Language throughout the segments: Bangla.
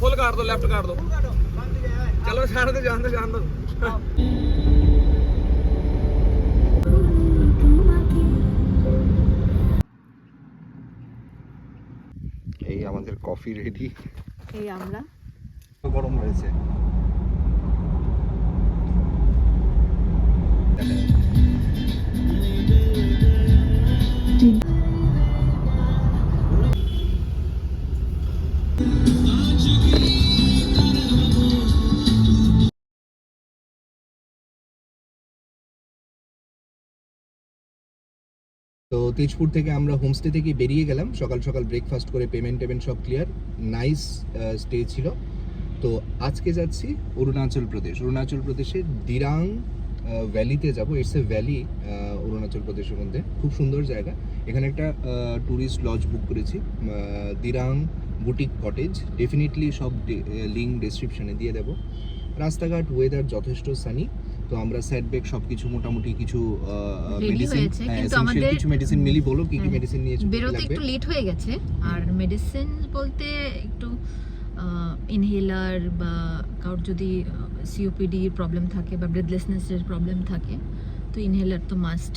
फुल काट दो, लेफ्ट काट दो। चलो जान दो, जान दो, जान दो। এই আমাদের কফি রেডি। এই আমরা গরম হয়েছে। তো তেজপুর থেকে আমরা হোমস্টে থেকে বেরিয়ে গেলাম সকাল সকাল, ব্রেকফাস্ট করে পেমেন্ট সব ক্লিয়ার, নাইস স্টে ছিল। তো আজকে যাচ্ছি অরুণাচল প্রদেশের দিরাং ভ্যালিতে যাব। ইটস এ ভ্যালি অরুণাচল প্রদেশের মধ্যে, খুব সুন্দর জায়গা। এখানে একটা ট্যুরিস্ট লজ বুক করেছি, দিরাং বুটিক কটেজ। ডেফিনেটলি সব লিঙ্ক ডেসক্রিপশনে দিয়ে দেবো। রাস্তাঘাট, ওয়েদার যথেষ্ট সানি। তো আমরা সেটব্যাক সবকিছু মোটামুটি কিছু মেডিসিন, কিন্তু আমাদের কিছু মেডিসিন মিলি বলো কি কি মেডিসিন নিয়েছো? বেরোতে একটু লেট হয়ে গেছে, আর মেডিসিন বলতে একটু ইনহেলার বা কারোর যদি সিওপিডি প্রবলেম থাকে বা ব্রেথলেসনেসের প্রবলেম থাকে তো ইনহেলার তো মাস্ট,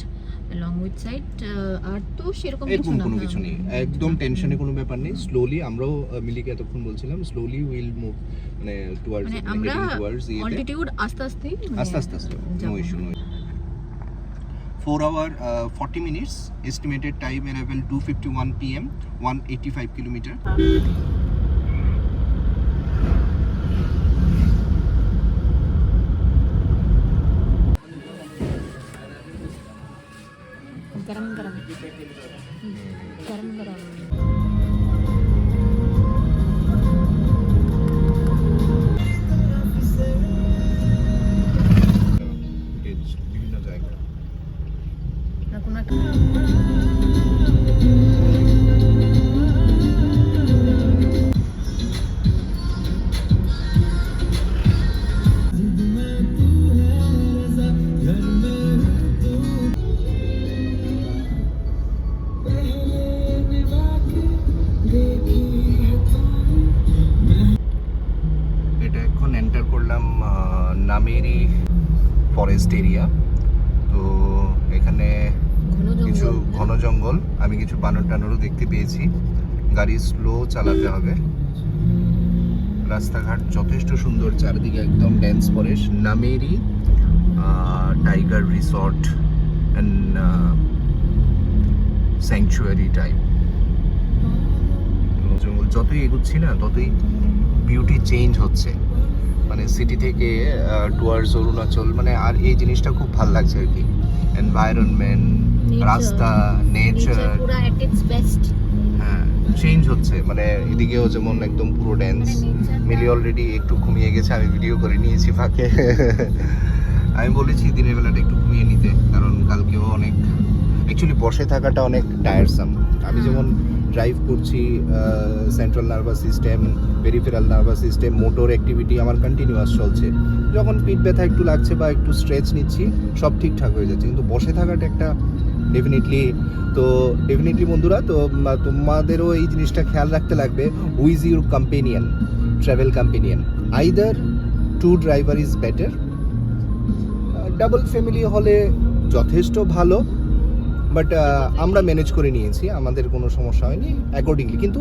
along with সাইড। আর তো সেরকম কোনো কিছু নেই, একদম টেনশনে কোনো ব্যাপার নেই। স্লোলি, আমরাও মিলিকে এতক্ষণ বলছিলাম স্লোলি উইল মুভ, মানে টুয়ার্ডস, আমরা অল্টিটিউড আস্তে আস্তে no issue, no. 4 hour 40 minutes estimated time arrival 2:51 pm 185 kilometer. गरम गरम বিভিন্ন জায়গা নামেরি ফরেস্ট এরিয়া। তো এখানে কিছু ঘন জঙ্গল, আমি কিছু বানর টানরও দেখতে পেয়েছি। গাড়ি স্লো চালাতে হবে। রাস্তাঘাট যথেষ্ট সুন্দর, চারিদিকে একদম dense forest. Nameri tiger resort and sanctuary type. যতই এগুচ্ছি না ততই বিউটি চেঞ্জ হচ্ছে, মানে সিটি থেকে টুয়ার্ডস অরুণাচল, মানে আর এই জিনিসটা খুব ভালো লাগছে আর কি। এনভায়রনমেন্ট, রাস্তা, নেচার পুরো এট ইটস বেস্ট। হ্যাঁ, চেঞ্জ হচ্ছে, মানে এদিকেও যেমন একদম পুরো ড্যান্স। মিলি অলরেডি একটু ঘুমিয়ে গেছে, আমি ভিডিও করে নিয়েছি ফাঁকে। আমি বলেছি দিনের বেলাটা একটু ঘুমিয়ে নিতে, কারণ কালকেও অনেক, অ্যাকচুয়ালি বসে থাকাটা অনেক টায়ারসাম। আমি যেমন ড্রাইভ করছি, central nervous system, peripheral nervous system, motor activity আমার কন্টিনিউয়াস চলছে। যখন পিঠ ব্যথা একটু লাগছে বা একটু স্ট্রেচ নিচ্ছি, সব ঠিকঠাক হয়ে যাচ্ছে, কিন্তু বসে থাকাটা একটা ডেফিনেটলি বন্ধুরা, তো তোমাদেরও এই জিনিসটা খেয়াল রাখতে লাগবে। Who is your companion, travel companion? Either two driver is better, double family হলে যথেষ্ট ভালো, বাট আমরা ম্যানেজ করে নিয়েছি, আমাদের কোনো সমস্যা হয়নি অ্যাকর্ডিংলি। কিন্তু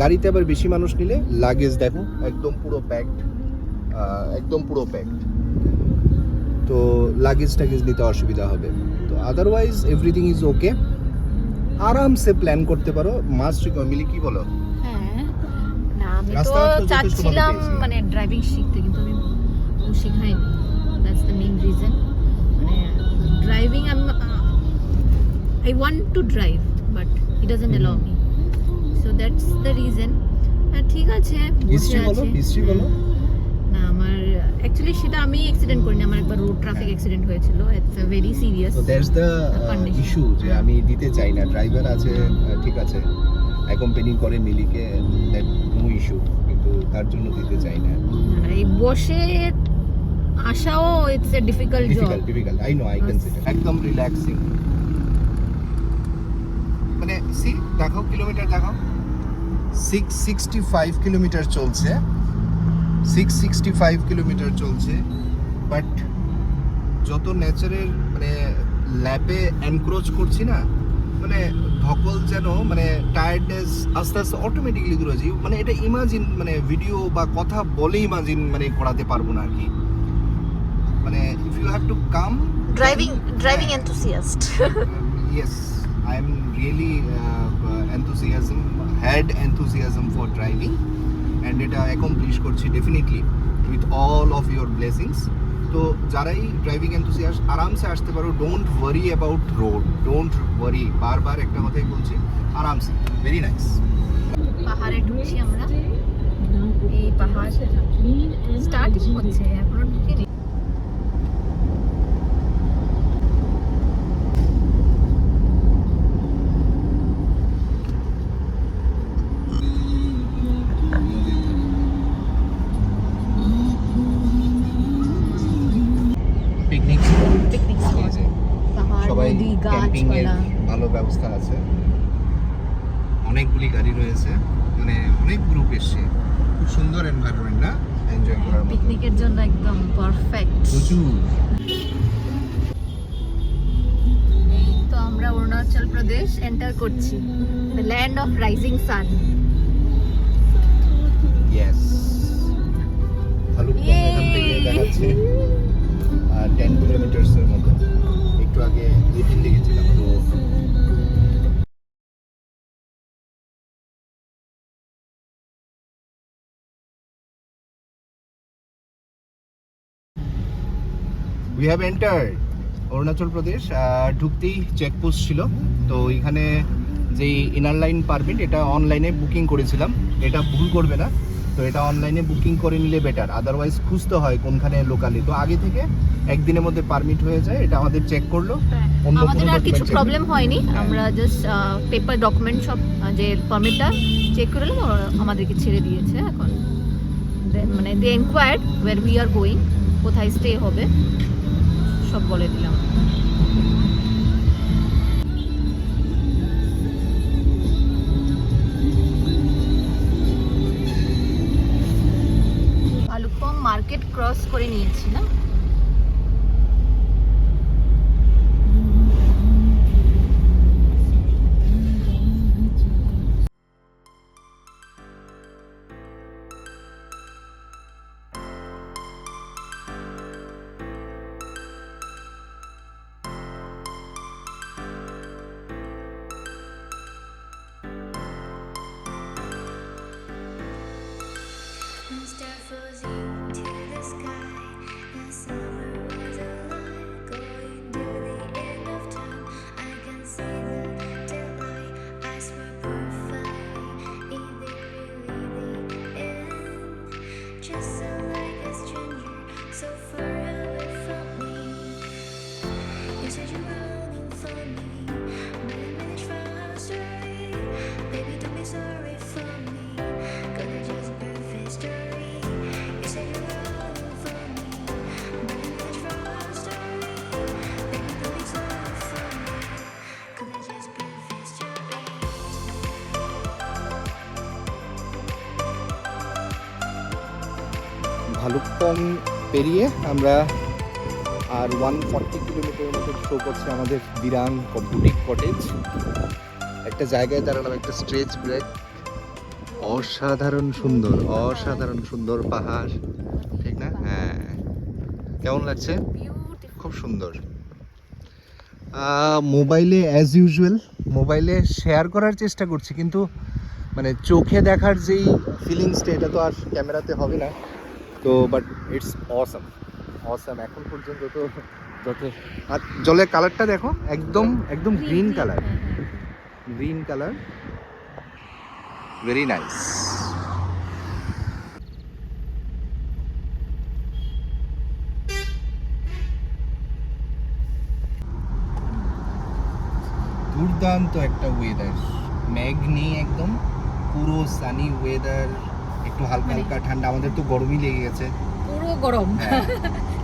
গাড়িতে আবার বেশি মানুষ নিলে লাগেজ দেখো একদম পুরো প্যাকড, তো লাগেজ নিতে অসুবিধা হবে। তো আদারওয়াইজ এভরিথিং ইজ ওকে, আরামসে প্ল্যান করতে পারো। মাস্ট মিলি কি বলো? হ্যাঁ, না আমি তো চাচ্ছিলাম মানে ড্রাইভিং শিখতে, কিন্তু আমি শেখাইনি। That's the main reason. মানে driving I want to drive but he doesn't allow me, so that's the reason. ঠিক আছে, হিস্ট্রি বলো। না আমার অ্যাকচুয়ালি সেটা আমি অ্যাক্সিডেন্ট করিনি, আমার একবার রোড ট্রাফিক অ্যাক্সিডেন্ট হয়েছিল। It's a very serious, so that's the issue যে আমি দিতে চাই না। ড্রাইভার আছে, ঠিক আছে, অ্যাকম্পানি করে মিলিকে, দ্যাট নো ইস্যু, কিন্তু তার জন্য দিতে চাই না। এই বসে আসাও it's a difficult job. Difficult, I know, I can see that. একদম রিল্যাক্সিং, মানে সি দেখাও, কিলোমিটার দেখাও। 665 কিলোমিটার চলছে, 665 কিলোমিটার চলছে। বাট যত নেচারের মানে ল্যাপে এনক্রোচ করছি না, মানে ধকল যেন মানে টায়ার্ডনেস আস্তে আস্তে অটোমেটিকলি দূরে যায়। মানে এটা ইমাজিন, মানে ভিডিও বা কথা বলে ইমাজিন মানে করাতে পারবো না আর কি। মানে if you have to come driving enthusiast. yes, I am really had enthusiasm for driving, and এটা accomplish করছি definitely with all of your blessings. তো যারাই ড্রাইভিং এনথুসিয়াস্ট আরামসে আসতে পারো, don't worry about road, don't worry, বারবার একটা কথাই বলছি, আরামসে, ভেরি নাইস। পাহাড়ে ঢুকছি আমরা, এই পাহাড় স্টার্টিং হচ্ছে, এখনো ঢুকিনি। পিকনিক পিকনিক স্পট, পাহাড়, সবাই নদী, ক্যাম্পিং এর গাছপালা। ভালো ব্যবস্থা আছে, অনেকগুলি গাড়ি রয়েছে, মানে অনেক গ্রুপ এসছে, খুব সুন্দর এনভায়রনমেন্ট না, এনজয় করার মতো। পিকনিকের জন্য একদম পারফেক্ট। প্রচুর। এই তো আমরা অরুণাচল প্রদেশ এন্টার করছি, the land of rising sun. Yes, Bhalukpong এখান থেকে দেখাচ্ছে 10 কিলোমিটার্স এর মতো। একটু আগে 2-3 দিকে ছিলাম। তো we have entered Arunachal Pradesh. ঢুকতেই চেকপোস্ট ছিল, তো এখানে যে ইনার লাইন পারমিট, এটা অনলাইনে বুকিং করেছিলাম, এটা ভুল করবে না। তো এটা অনলাইনে বুকিং করে নিলে বেটার, আদারওয়াইজ খুঁজতে হয় কোনখানে লোকালি। তো আগে থেকে একদিনের মধ্যে পারমিট হয়ে যায়, এটা আমাদের চেক করলো। অন্য আমাদের কোনো আর কিছু document check প্রবলেম হয়নি, হ্যাঁ। আমরা জাস্ট পেপার ডকুমেন্ট সব যে পারমিটটা চেক করে নিলাম, ওরা আমাদেরকে ছেড়ে দিয়েছে। এখন মানে they enquired where we are going, কোথায় স্টে হবে সব বলে দিলাম। ভালুকপং মার্কেট ক্রস করে নিয়েছি না? Star flows into the sky. The summer was alive, going to the end of time. I can see the daylight. I swear perfectly, is it really the end? Just so like a stranger, so far away from me. You said you were longing for me, but I managed from our story. Baby, don't be sorry for me, 'cause it's just perfect story. You said you were longing for me, but I managed from our story. Baby, don't be sorry for me, 'cause it's just perfect story. Bhalukpong পেরিয়ে আমরা আর 140 কিলোমিটারের মতো শো করছে আমাদের দিরাং বুটিক কটেজ। একটা জায়গায় দাঁড়ালাম, একটা স্ট্রেচ ব্রেক, অসাধারণ সুন্দর, অসাধারণ সুন্দর পাহাড়, ঠিক না? হ্যাঁ, কেমন লাগছে? বিউটিফুল। খুব সুন্দর। মোবাইলে অ্যাজ ইউজুয়াল মোবাইলে শেয়ার করার চেষ্টা করছি, কিন্তু মানে চোখে দেখার যেই ফিলিংসটা, এটা তো আর ক্যামেরাতে হবে না। তো বাট ইটস অসাম, অসাম। এখন পর্যন্ত তো যত, আর জলের কালারটা দেখো, একদম একদম green colour, green colour, very nice. দুর্দান্ত একটা ওয়েদার, মেঘ নেই, একদম পুরো সানি ওয়েদার, একটু হালকা হালকা ঠান্ডা। আমাদের তো গরমই লেগে গেছে, পুরো গরম। হ্যাঁ।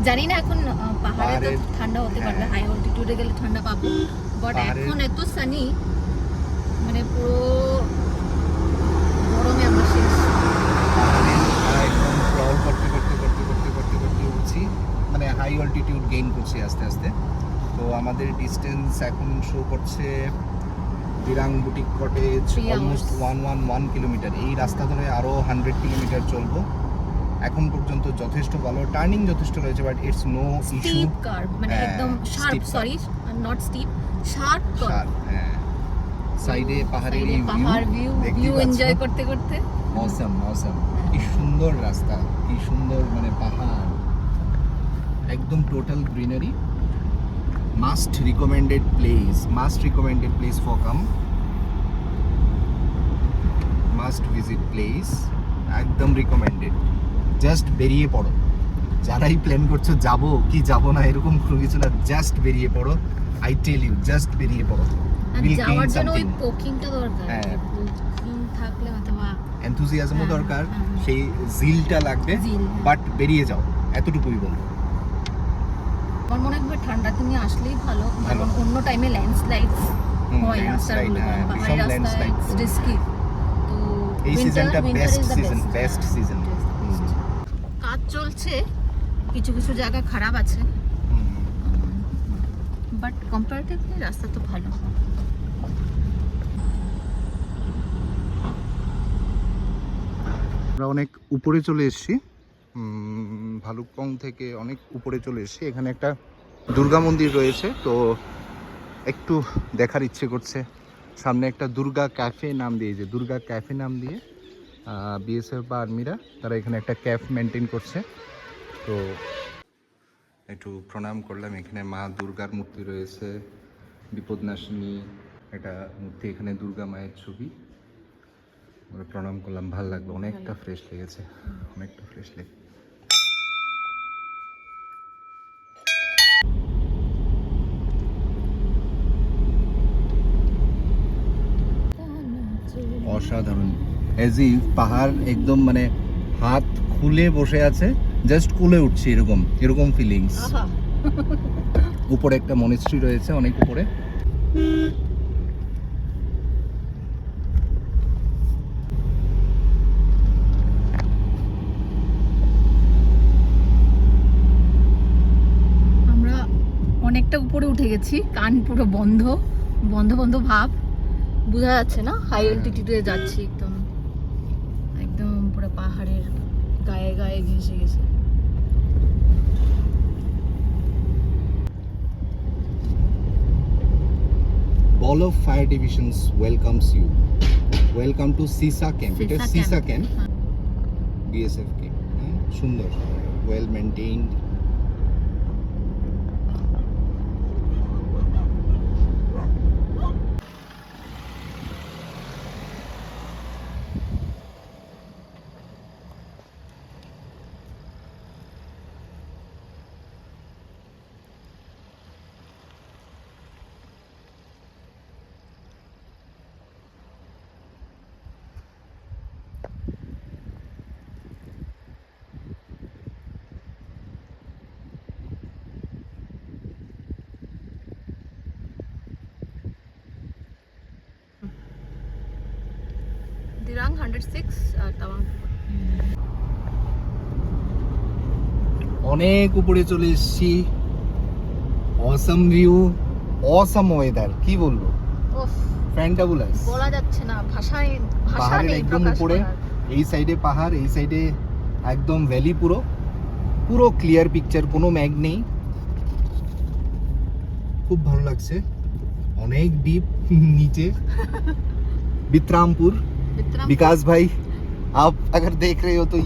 জানি না এখন পাহাড়ে তো পাহাড়ের- ঠান্ডা হতে পারবে, হ্যাঁ। হাই অল্টিটিউডে গেলে ঠান্ডা পাবো, বাট পাহাড়ের- এখন এত সানি, মানে পুরো আমাদের ডিস্টেন্স এখন শো করছে Dirang boutique cottage 3 almost hours. 1 kilometre. এই রাস্তা ধরে আরও 100 কিলোমিটার চলবো। এখন পর্যন্ত যথেষ্ট ভালো, টার্নিং যথেষ্ট রয়েছে, but it's no issue. Steep curve মানে হ্যাঁ, একদম sharp, steep curve. Sorry not steep, sharp curve. হ্যাঁ, সাইডে পাহাড়ের এই পাহাড় ভিউ এনজয় করতে করতে মৌসম কি সুন্দর রাস্তা, কি সুন্দর মানে পাহাড়, একদম total greenery. Must recommended place for come, must visit place, একদম রিকমেন্ডেড। জাস্ট বেরিয়ে পড়ো, যারাই প্ল্যান করছো যাবো কি যাবো না এরকম কোনো কিছু না, জাস্ট বেরিয়ে পড়ো। আই টেল ইউ, জাস্ট বেরিয়ে পড়ো। আর Will gain যাওয়ার জন্য ওই something. পোকিংটা দরকার, হ্যাঁ। পোকিং থাকলে অথবা এনথুজিয়াজমও হ্যাঁ, দরকার, হ্যাঁ। সেই জিলটা লাগবে, জিল, হ্যাঁ। বাট বেরিয়ে যাও, এতটুকুই বলবো। আমার মনে হয় ঠান্ডার দিনে আসলেই ভালো, ভালো। কারণ অন্য টাইমে ল্যান্ডস্লাইডস হয় landslide, রাস্তাগুলো, হ্যাঁ, পাহাড়ি ভীষণ রাস্তায় landslide তো। রিস্কি। তো এই সিজনটা বেস্ট সিজন, হ্যাঁ, বেস্ট সিজন। কাজ চলছে, কিছু কিছু জায়গা খারাপ আছে, বাট কম্পারেটিভলি রাস্তা তো ভালো। আমরা অনেক উপরে চলে এসেছি, ভালুকপং থেকে অনেক উপরে চলে এসেছি। এখানে একটা দুর্গা মন্দির রয়েছে, তো একটু দেখার ইচ্ছে করছে। সামনে একটা দুর্গা ক্যাফে নাম দিয়ে, যে দুর্গা ক্যাফে নাম দিয়ে বিএসএফ বা আর্মিরা তারা এখানে একটা ক্যাফ মেনটেন করছে, তো একটু প্রণাম করলাম। এখানে মা দুর্গার মূর্তি রয়েছে, বিপদনাশিনী একটা মূর্তি, এখানে দুর্গা মায়ের ছবি। আমরা প্রণাম করলাম, ভালো লাগলো, অনেকটা ফ্রেশ লেগেছে, অনেকটা ফ্রেশ লেগে। অসাধারণ, এজ ইফ পাহাড় একদম মানে হাত খুলে বসে আছে, জাস্ট কুলে উঠছে, এরকম ফিলিংস। আহা, উপরে একটা মনিস্ট্রি রয়েছে, অনেক উপরে। আমরা অনেকটা উপরে উঠে গেছি, কান পুরো বন্ধ বন্ধ বন্ধ ভাব, বোঝা যাচ্ছে না, হাই অ্যালটিটিউডে যাচ্ছি, একদম একদম পুরো পাহাড়ের গায়ে গায়ে ঘেঁষে গেছে। Ball of Fire Divisions welcomes you. Welcome to Sisa Camp. এটা Sisa Camp, BSF camp. সুন্দর, well maintained. দিরাং 106 আর তাওয়াং। অনেক উপরে চলে এসেছি, অসাম ভিউ, অসাম ওয়েদার, কি বলবো, ওফ, ফ্যান্টাবুলাস। বলা যাচ্ছে না, ভাষা পাহাড়ের নেই একদম প্রকাশ উপরে, করার। এই সাইডে পাহাড়, এই সাইডে একদম ভ্যালি, পুরো ক্লিয়ার পিকচার, কোনো ম্যাগ নেই, খুব ভালো লাগছে। অনেক ডিপ नीचे बित्रामपुर। বিক্রম, विकास भाई, आप अगर देख रहे हो तो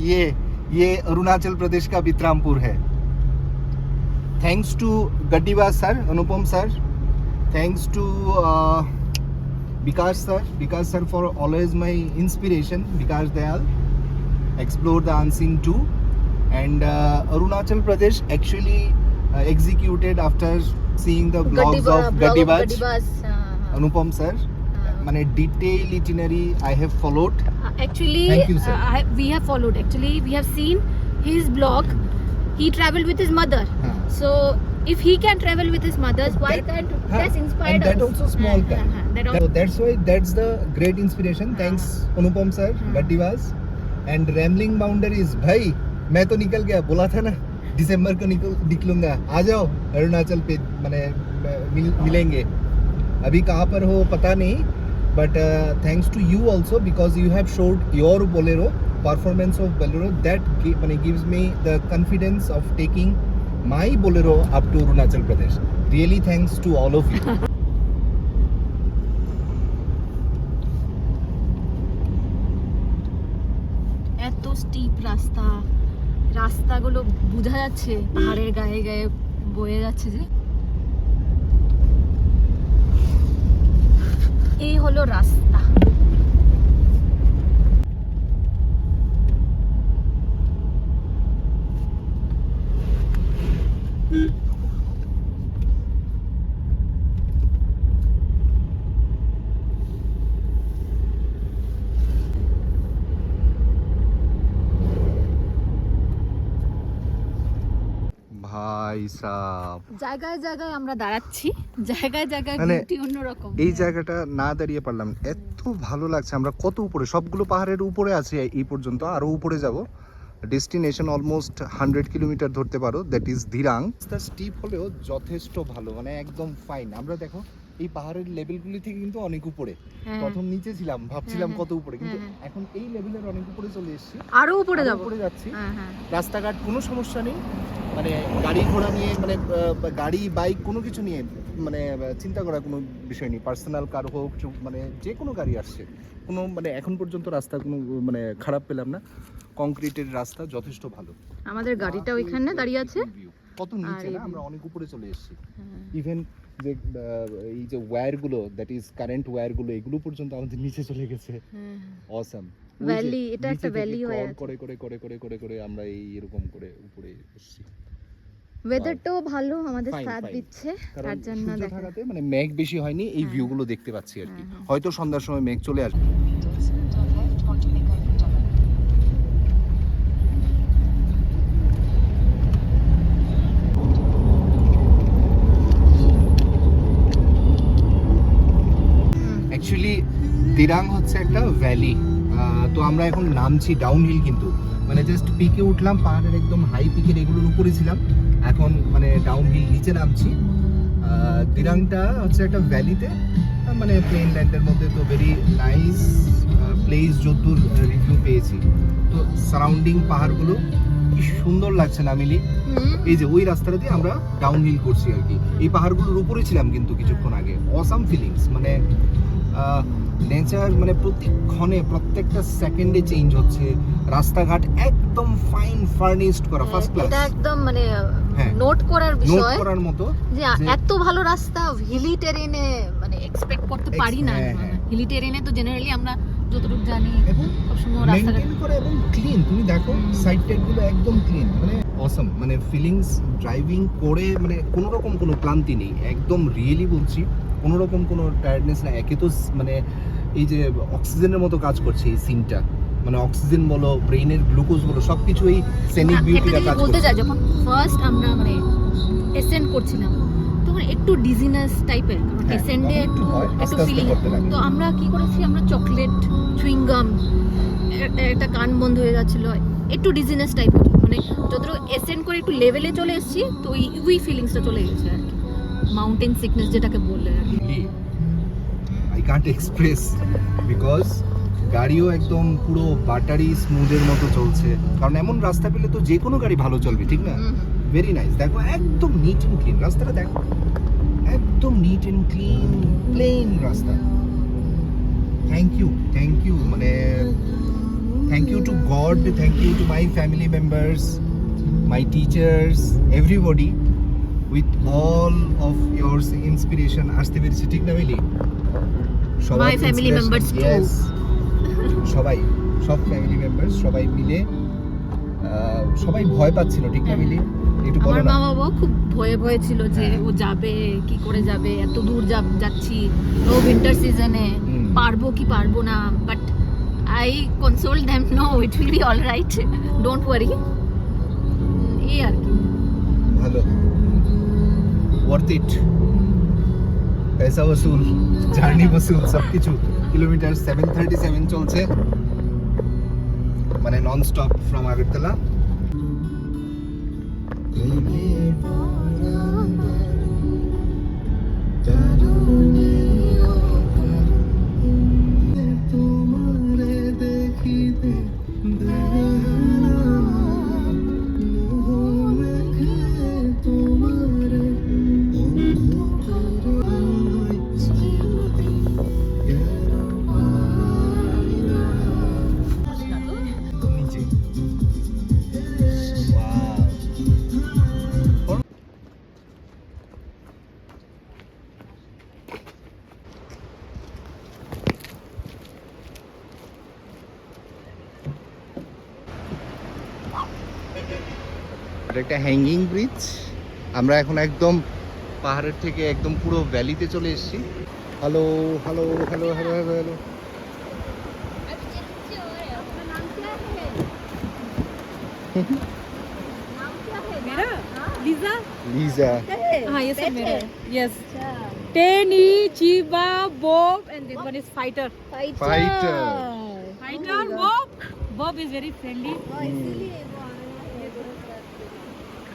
ये अरुणाचल प्रदेश का बित्रामपुर है। Thanks to Gaddibaaz sir, Anupam sir, thanks to Vikas sir for always my inspiration, Vikas Dayal, explore the unseen too. And Arunachal Pradesh actually executed after seeing the vlogs of Gaddibaj, Anupam sir. মানে detail itinerary I have followed. Actually, Thank you, sir. we have followed. Actually, we have seen his blog. He traveled with his mother. Huh. So, if he can travel with his mothers, why That- can't huh. that's inspired And that us? also small camp. That So that's why that's the great inspiration. हाँ. Thanks Anupam sir, हाँ. Gaddibaj. And rambling boundaries, भाई मैं तो निकल गया, बोला था ना दिसंबर को निकलूंगा, आ जाओ अरुणाचल पे, माने मिलेंगे. अभी कहाँ पर हो पता नहीं, but thanks to you also because you have showed your Bolero performance of Bolero that gives me the confidence of taking my Bolero up to Arunachal Pradesh. Really thanks to all of you. এত স্টিপ রাস্তাগুলো বোঝা যাচ্ছে পাহাড়ের গায়ে গায়ে বয়ে যাচ্ছে যে। এই হলো রাস্তা। ভাই সাহ, জায়গায় জায়গায় আমরা দাঁড়াচ্ছি, জায়গায় জায়গায় মানে বিউটি অন্যরকম। এই জায়গাটা না দাঁড়িয়ে পারলাম, এত ভালো লাগছে। আমরা কত উপরে, সবগুলো পাহাড়ের উপরে আছি এই পর্যন্ত, আরো উপরে যাব। ডেস্টিনেশন অলমোস্ট 100 কিলোমিটার ধরতে পারো, দ্যাট ইজ ধিরাং। স্টিপ হলেও যথেষ্ট ভালো, মানে একদম ফাইন। আমরা দেখো এই পাহাড়ের লেভেলগুলি থেকে কিন্তু অনেক উপরে। প্রথম নিচে ছিলাম, ভাবছিলাম কত উপরে, কিন্তু এখন এই লেভেলের অনেক উপরে চলে এসেছি। আরো উপরে যাব, উপরে যাচ্ছি। রাস্তাঘাট কোনো সমস্যা নেই, মানে গাড়ি ঘোড়া নিয়ে, মানে গাড়ি বাইক কোনো কিছু নিয়ে মানে চিন্তা করার কোনো বিষয় নেই। পার্সোনাল কার হোক, মানে যে কোনো গাড়ি আসছে, কোনো মানে এখন পর্যন্ত রাস্তা কোনো মানে খারাপ পেলাম না। কংক্রিটের রাস্তা যথেষ্ট ভালো। আমাদের গাড়িটা ওইখানে দাঁড়িয়ে আছে, কত নিচে না, আমরা অনেক উপরে চলে এসেছি। ইভেন যে এই যে ওয়্যারগুলো, দ্যাট ইজ কারেন্ট ওয়্যারগুলো, এগুলো পর্যন্ত আমাদের নিচে চলে গেছে। অসাম ভ্যালি, এটা একটা ভ্যালি হয়ে আছে। করে করে করে করে করে করে আমরা এই এরকম করে উপরে এসেছি। ওয়েদারটাও ভালো, আমাদের Fine, সাথ fine. দিচ্ছে, কারণ তার জন্য সূর্য দেখা থাকাতে মানে মেঘ বেশি হয়নি, এই ভিউগুলো দেখতে পাচ্ছি আর কি। হয়তো সন্ধ্যার সময় মেঘ চলে আসবে। অ্যাকচুয়ালি দিরাং হচ্ছে একটা ভ্যালি, তো আমরা এখন নামছি ডাউন হিল, কিন্তু মানে জাস্ট পিকে উঠলাম, পাহাড়ের একদম হাই পিকের এগুলোর উপরে ছিলাম, এখন মানে ডাউন হিল নিচে নামছি। দিরাংটা হচ্ছে একটা ভ্যালিতে, মানে প্লেন ল্যান্ডের মধ্যে, তো ভেরি নাইস প্লেস যতদূর রিভিউ পেয়েছি। তো সারাউন্ডিং পাহাড়গুলো কি সুন্দর লাগছে না মিলি? এই যে ওই রাস্তাটা দিয়ে আমরা ডাউন হিল করছি আর কি। এই পাহাড়গুলোর উপরে ছিলাম কিন্তু কিছুক্ষণ আগে। অসাম ফিলিংস, মানে নেচার মানে প্রতিক্ষণে প্রত্যেকটা সেকেন্ডে চেঞ্জ হচ্ছে। রাস্তাঘাট একদম ফাইন ফার্নিশড করা, ফার্স্ট ক্লাস। এটা একদম মানে হ্যাঁ, নোট করার নোট বিষয় করার মতো যে এত ভালো রাস্তা হিলি টেরেনে মানে এক্সপেক্ট করতে পারি না। হিলি টেরেনে তো জেনারেলি আমরা যতটুকু জানি এবং সবসময় রাস্তাঘাট মেইনটেইন করে এবং ক্লিন। তুমি দেখো সাইড টাইডগুলো একদম ক্লিন, মানে অসাম। মানে ফিলিংস ড্রাইভিং করে মানে কোনো রকম কোনো ক্লান্তি নেই, একদম রিয়েলি বলছি, কোনো রকম কোনো টায়ার্ডনেস না। একে তো মানে এই যে অক্সিজেনের মতো কাজ করছে এই সিনটা, মানে অক্সিজেন বলো, ব্রেইনের গ্লুকোজ বলো, সবকিছু এই সেনিক বিউটিটা কাজ বলতে করছে। চাই, যখন ফার্স্ট আমরা মানে এসেন্ড করছিলাম তখন একটু ডিজিনেস টাইপের, কারণ হ্যাঁ, এসেন্ডে তখন একটু হয়, আস্তে আস্তে ফিলিং। করতে লাগে। তো আমরা কি করেছি, আমরা চকলেট, চুইংগাম, একটা কান বন্ধ হয়ে যাচ্ছিল, একটু ডিজিনেস টাইপের, মানে যতটুকু এসেন্ড করে একটু লেভেলে চলে এসেছি, তো ওই ফিলিংসটা চলে গেছে আর কি, মাউন্টেন সিকনেস যেটাকে বললে আর কি। আই কান্ট এক্সপ্রেস, বিকজ গাড়িও একদম পুরো বাটারি স্মুথের মতো চলছে। কারণ এমন রাস্তা পেলে তো যে কোনো গাড়ি ভালো চলবে, ঠিক না? Very nice. দেখো একদম নিট এন্ড ক্লিন রাস্তাটা, দেখো একদম নিট এন্ড ক্লিন প্লেন রাস্তা। থ্যাংক ইউ মানে thank you to God, thank you to my family members, my teachers, everybody, with all of yours inspiration আসতে পেরেছি, ঠিক না মিলি? My family members too. Yes, সবাই, সব ফ্যামিলি মেম্বার্স সবাই মিলে, সবাই ভয় পাচ্ছিল, ঠিক না মিলি? একটু বলো আমার না। মা বাবা খুব ভয়ে ভয়ে ছিল যে হ্যাঁ। ও যাবে কি করে যাবে, এত দূর যাচ্ছি, নো উইন্টার সিজনে, পারবো কি পারবো না, but I console them, no it will be alright, don't worry. এই আর কি, ভালো, ওয়ার্থ ইট, পয়সা वसूल, জার্নি वसूल, সবকিছু। কিলোমিটার 737 চলছে, মানে নন স্টপ ফ্রম আগরতলা। নিচে Wow. এটা একটা হ্যাঙ্গিং ব্রিজ। আমরা এখন একদম পাহাড়ের থেকে একদম পুরো ভ্যালিতে চলে এসেছি। Hello hello hello hello hello hello. Lisa? Liza Yes, sir, मेरा है. Yes. Tenny, Chiba, Bob, and this one is Fighter. Fighter. Fighter, Bob. Bob is very friendly.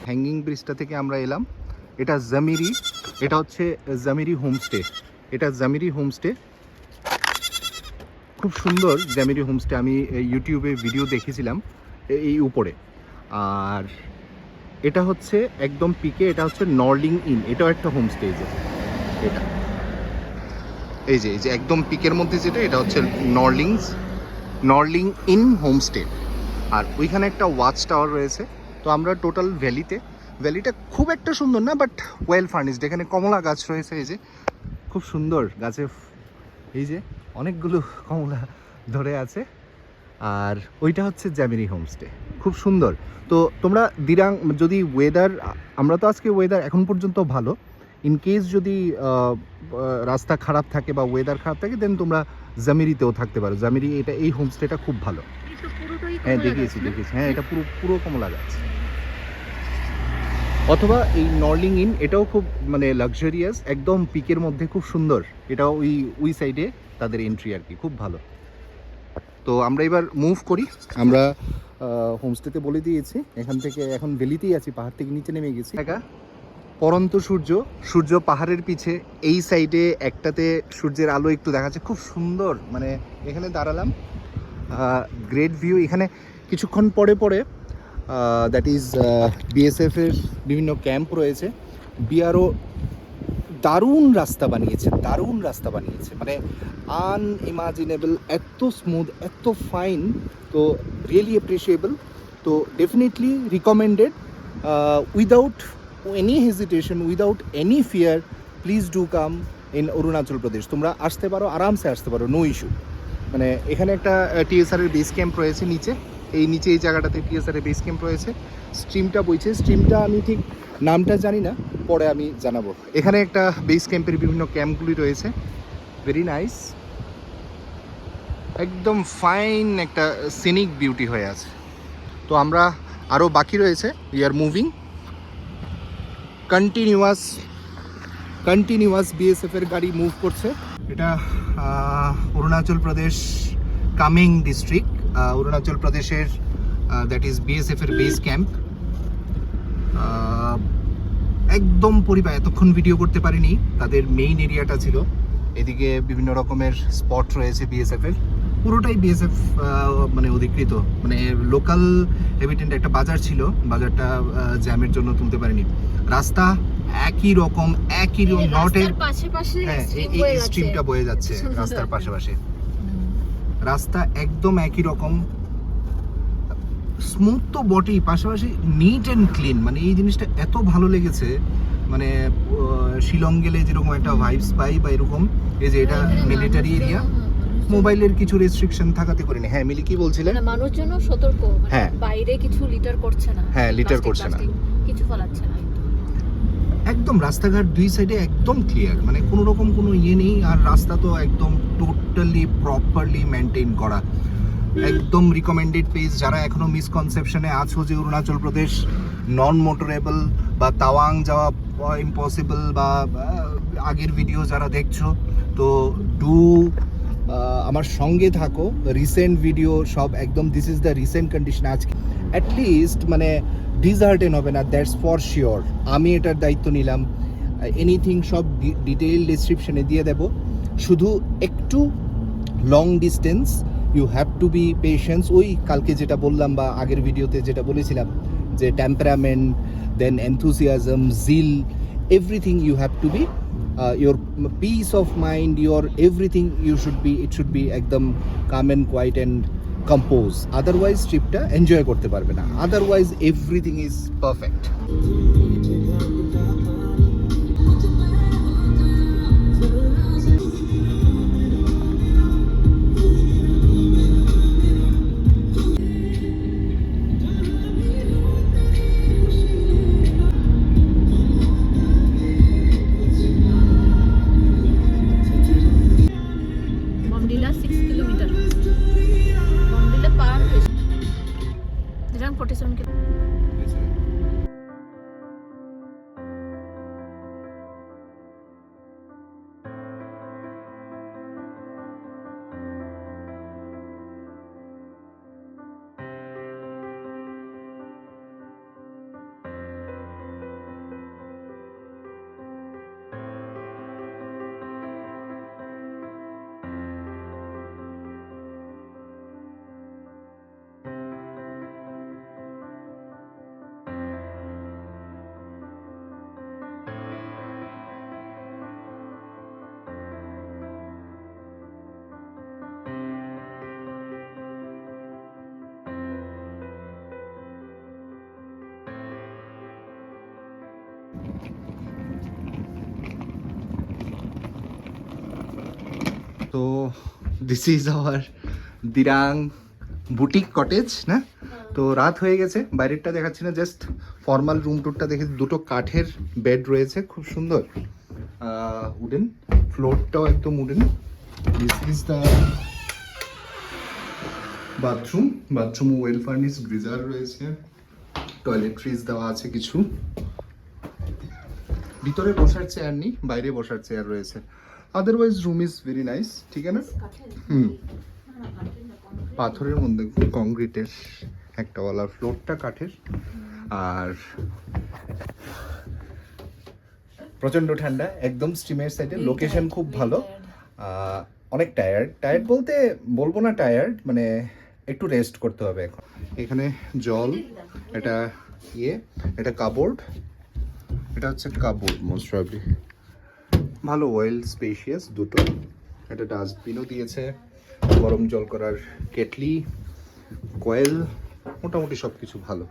Hanging ব্রিজটা থেকে আমরা এলাম। এটা জামিরি, এটা হচ্ছে জামিরি হোমস্টে। এটা জামিরি হোমস্টে, খুব সুন্দর জামিরি হোমস্টে। আমি ইউটিউবে ভিডিও দেখেছিলাম এই উপরে। আর এটা হচ্ছে একদম পিকে, এটা হচ্ছে নর্লিং ইন, এটাও একটা হোমস্টে। এটা এই যে একদম পিকের মধ্যে যেটা, এটা হচ্ছে নর্লিং ইন হোমস্টে। আর ওইখানে একটা ওয়াচ টাওয়ার রয়েছে। তো আমরা টোটাল ভ্যালিটা খুব একটা সুন্দর না, বাট ওয়েল ফার্নিশড। এখানে কমলা গাছ রয়েছে, এই যে খুব সুন্দর গাছে এই যে অনেকগুলো কমলা ধরে আছে। আর ওইটা হচ্ছে জামিরি হোমস্টে, খুব সুন্দর। তো তোমরা দিরাং যদি ওয়েদার, আমরা তো আজকে ওয়েদার এখন পর্যন্ত ভালো, ইন কেস যদি রাস্তা খারাপ থাকে বা ওয়েদার খারাপ থাকে, দেন তোমরা জামিরিতেও থাকতে পারো। জামিরি এটা এই হোমস্টেটা খুব ভালো। হ্যাঁ দেখিয়েছি। হ্যাঁ এটা পুরো কমলা গাছ। অথবা এই নর্লিং ইন, এটাও খুব মানে লাক্সারিয়াস, একদম পিকের মধ্যে, খুব সুন্দর। এটাও ওই সাইডে তাদের এন্ট্রি আর কি, খুব ভালো। তো আমরা এবার মুভ করি। আমরা হোমস্টেতে বলে দিয়েছি, এখান থেকে এখন ভ্যালিতেই আছি, পাহাড় থেকে নিচে নেমে গেছি। পরন্ত সূর্য পাহাড়ের পিছে, এই সাইডে একটাতে সূর্যের আলো একটু দেখাচ্ছে, খুব সুন্দর। মানে এখানে দাঁড়ালাম, গ্রেট ভিউ। এখানে কিছুক্ষণ পরে দ্যাট ইজ বিএসএফের বিভিন্ন ক্যাম্প রয়েছে। বিআরও দারুণ রাস্তা বানিয়েছে, মানে আনইমাজিনেবল, এত স্মুথ, এত ফাইন। তো রিয়েলি অ্যাপ্রিসিয়েবল। তো definitely recommended, without any hesitation, without any fear, please do come in Arunachal Pradesh. তোমরা আসতে পারো, আরামসে আসতে পারো, নো ইস্যু। মানে এখানে একটা টিএসআরের বেস ক্যাম্প রয়েছে নিচে, এই জায়গাটাতে টিএসআরের বেস ক্যাম্প রয়েছে। স্ট্রিমটা বইছে, স্ট্রিমটা আমি ঠিক নামটা জানি না, পরে আমি জানাবো। এখানে একটা বেস ক্যাম্পের বিভিন্ন ক্যাম্পগুলি রয়েছে, ভেরি নাইস, একদম ফাইন একটা সিনিক বিউটি হয়ে আছে। তো আমরা আরও বাকি রয়েছে, উই আর মুভিং কন্টিনিউয়াস বিএসএফের গাড়ি মুভ করছে। এটা অরুণাচল প্রদেশ কামিং ডিস্ট্রিক্ট, অরুণাচল প্রদেশের দ্যাট ইজ বিএসএফের বেস ক্যাম্প। একদম এতক্ষণ ভিডিও করতে পারিনি, তাদের মেইন এরিয়াটা ছিল। এদিকে বিভিন্ন রকমের স্পট রয়েছে বিএসএফের, পুরোটাই বিএসএফ মানে অধিকৃত। মানে লোকাল হ্যাবিটেন্ট একটা বাজার ছিল, বাজারটা জ্যামের জন্য তুলতে পারিনি। রাস্তা একই রকম নটের পাশে হ্যাঁ, এই স্ট্রিমটা বয়ে যাচ্ছে রাস্তার পাশে। রাস্তা একদম একই রকম, স্মুথ তো বটেই, পাশাপাশি নিট অ্যান্ড ক্লিন। মানে এই জিনিসটা এত ভালো লেগেছে। মানে শিলং গেলে যেরকম একটা ভাইবস পাই বা এরকম, এই যে এটা মিলিটারি এরিয়া, মোবাইলের কিছু রেস্ট্রিকশন থাকাতে করিনি। হ্যাঁ মিলি কি বলছিলে? মানুষ জন্য সতর্ক, হ্যাঁ বাইরে কিছু লিটার করছে না, হ্যাঁ লিটার করছে না, কিছু ফলাচ্ছে না, একদম রাস্তাঘাট দুই সাইডে একদম ক্লিয়ার, মানে কোনো রকম কোনো ইয়ে নেই। আর রাস্তা তো একদম টোটালি প্রপারলি মেনটেন করা, একদম রিকমেন্ডেড প্লেস। যারা এখনো মিসকনসেপশনে আছো যে অরুণাচল প্রদেশ নন মোটরেবল বা তাওয়াং যাওয়া ইম্পসিবল, বা আগের ভিডিও যারা দেখছো, তো ডু আমার সঙ্গে থাকো। রিসেন্ট ভিডিও সব একদম, this is the recent condition. আজকে অ্যাটলিস্ট মানে ডিসহার্টেন হবে না, দ্যাটস ফর শিওর। আমি এটার দায়িত্ব নিলাম। এনিথিং সব ডিটেইল ডেসক্রিপশনে দিয়ে দেব। শুধু একটু long distance, you have to be patience. ওই কালকে যেটা বললাম বা আগের ভিডিওতে যেটা বলেছিলাম যে temperament, then enthusiasm, zeal, everything you have to be, your peace of mind, your everything, it should be একদম calm and quiet and compose, otherwise ট্রিপটা এনজয় করতে পারবে না, otherwise everything is perfect. Bomdila 6 kilometre, Bomdila পার হয়েছে দিরাং 47 কিলোমিটার। তো this is our Dirang boutique cottage না। তো রাত হয়ে গেছে, বাইরেরটা দেখাচ্ছি না, জাস্ট ফর্মাল রুম টুরটা দেখে। দুটো কাঠের বেড রয়েছে, খুব সুন্দর, উডেন, ফ্লোরটাও একদম wooden. This is the bathroom well furnish, geyser রয়েছে, টয়লেট্রিজ দেওয়া আছে কিছু। ভিতরে বসার চেয়ার নেই, বাইরে বসার চেয়ার রয়েছে। Otherwise room is very nice, ঠিক আছে না? পাথরের মধ্যে কংক্রিটের একটা ওয়ালা, ফ্লোরটা কাঠের। আর প্রচন্ড ঠান্ডা, একদম স্ট্রিমের সাইডে, লোকেশন খুব ভালো। অনেক টায়ার্ড বলতে বলবো না টায়ার্ড, মানে একটু রেস্ট করতে হবে এখন। এখানে জল, এটা এটা কাপবোর্ড, এটা হচ্ছে কাপবোর্ড মোস্ট প্রবাবলি। ভালো, ওয়েল স্পেশিয়াস দুটো। একটা ডাস্টবিনও দিয়েছে, গরম জল করার কেটলি, কয়েল, মোটামুটি সব কিছু ভালো।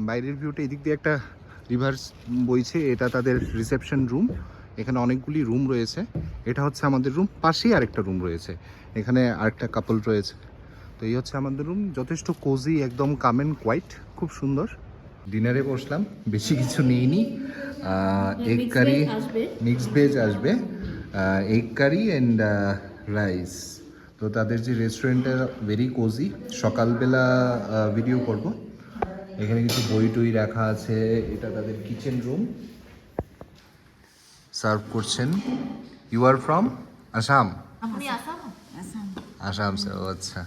বাইরের ভিউটা, এদিক দিয়ে একটা রিভার্স বইছে, এটা তাদের রিসেপশন রুম। এখানে অনেকগুলি রুম রয়েছে, এটা হচ্ছে আমাদের রুম, পাশেই আরেকটা রুম রয়েছে, এখানে আরেকটা কাপল রয়েছে। তো এই হচ্ছে আমাদের রুম, যথেষ্ট কোজি, একদম কাম অ্যান্ড কোয়াইট, খুব সুন্দর। ডিনারে বসলাম, বেশি কিছু নিইনি। এগ কারি, মিক্সড ভেজ আসবে, এগ কারি অ্যান্ড রাইস। তো তাদের যে রেস্টুরেন্টটা ভেরি কোজি, সকালবেলা ভিডিও করব। এখানে কিছু বই টই রাখা আছে, এটা তাদের কিচেন রুম। সার্ভ করছেন। You are from Assam? আপনি আসাম? আসাম স্যার, ও আচ্ছা।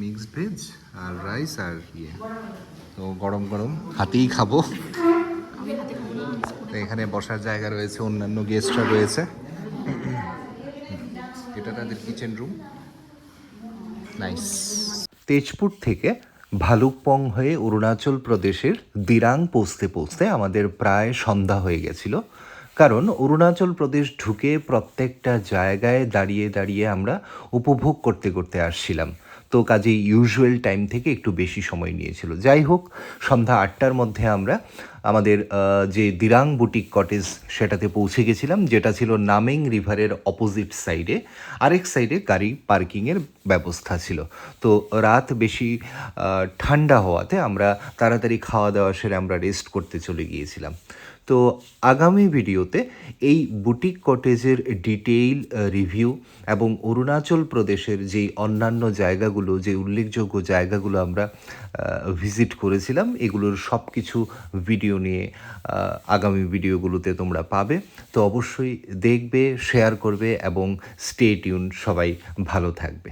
মিক্সড ভেজ আর রাইস আর তো গরম গরম হাতেই খাবো। তো এখানে বসার জায়গা রয়েছে, অন্যান্য গেস্টরা রয়েছে। এটা তাদের কিচেন রুম, নাইস। তেজপুর থেকে ভালুকপং হয়ে অরুণাচল প্রদেশের দিরাং পৌঁছতে আমাদের প্রায় সন্ধ্যা হয়ে গেছিল, কারণ অরুণাচল প্রদেশ ঢুকে প্রত্যেকটা জায়গায় দাঁড়িয়ে আমরা উপভোগ করতে আসছিলাম। তো কাজেই ইউজুয়াল টাইম থেকে একটু বেশি সময় নিয়েছিল। যাই হোক, সন্ধ্যা 8টার মধ্যে আমরা আমাদের যে দিরাং বুটিক কটেজ সেটাতে পৌঁছে গেছিলাম, যেটা ছিল নামেং রিভারের অপোজিট সাইডে। আরেক সাইডে গাড়ি পার্কিংয়ের ব্যবস্থা ছিল। তো রাত বেশি ঠান্ডা হওয়াতে আমরা তাড়াতাড়ি খাওয়া দাওয়া সেরে আমরা রেস্ট করতে চলে গিয়েছিলাম। তো আগামী ভিডিওতে এই বুটিক কটেজের ডিটেইল রিভিউ এবং অরুণাচল প্রদেশের যেই অন্যান্য জায়গাগুলো, যে উল্লেখযোগ্য জায়গাগুলো আমরা ভিজিট করেছিলাম, এগুলোর সব কিছু ভিডিও নিয়ে আগামী ভিডিওগুলোতে তোমরা পাবে। তো অবশ্যই দেখবে, শেয়ার করবে এবং স্টে টিউন। সবাই ভালো থাকবে।